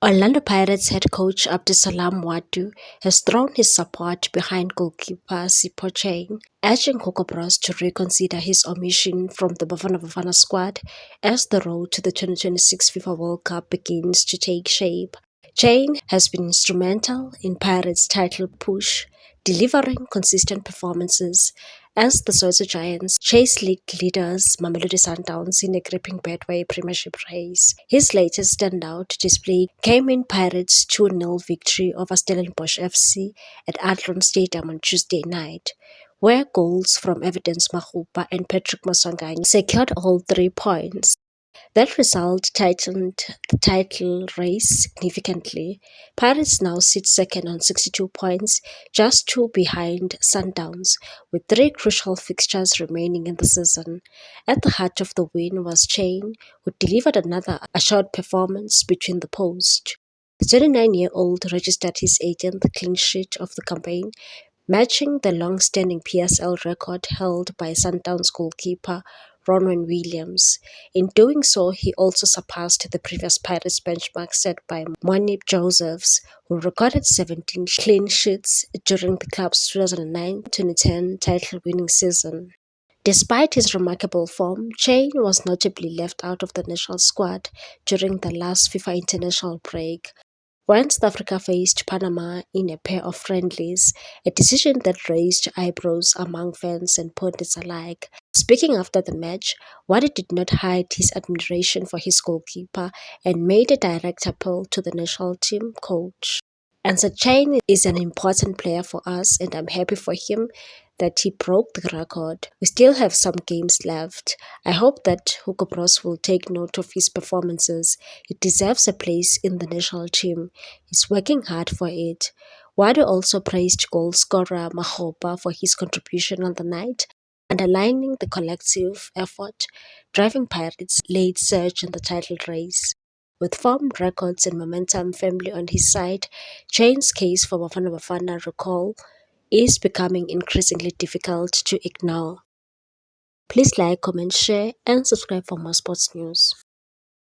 Orlando Pirates head coach Abdisalam Wadu has thrown his support behind goalkeeper Sipho Chain, urging Hugo Bros to reconsider his omission from the Bafana Bafana squad as the road to the 2026 FIFA World Cup begins to take shape. Chain has been instrumental in Pirates' title push, delivering consistent performances as the Soweto Giants chase league leaders Mamelodi Sundowns in a gripping Betway Premiership race. His latest standout display came in Pirates' 2-0 victory over Stellenbosch FC at Athlone Stadium on Tuesday night, where goals from Evidence Mahupa and Patrick Maswanganyi secured all 3 points. That result tightened the title race significantly. Pirates now sit second on 62 points, just two behind Sundowns, with three crucial fixtures remaining in the season. At the heart of the win was Chain, who delivered another assured performance between the posts. The 29-year-old registered his 18th clean sheet of the campaign, matching the long-standing PSL record held by Sundowns goalkeeper Ronwen Williams. In doing so, he also surpassed the previous Pirates benchmark set by Moanip Josephs, who recorded 17 clean sheets during the club's 2009-2010 title-winning season. Despite his remarkable form, Chain was notably left out of the national squad during the last FIFA international break, when South Africa faced Panama in a pair of friendlies, a decision that raised eyebrows among fans and pundits alike. Speaking after the match, Wadi did not hide his admiration for his goalkeeper and made a direct appeal to the national team coach. And Chain is an important player for us, and I'm happy for him that he broke the record. We still have some games left. I hope that Hugo Bros will take note of his performances. He deserves a place in the national team. He's working hard for it. Wadu also praised goal scorer Mahopa for his contribution on the night, underlining the collective effort driving Pirates' late surge in the title race. With form, records, and momentum firmly on his side, Chain's case for Bafana Bafana recall is becoming increasingly difficult to ignore. Please like, comment, share, and subscribe for more sports news.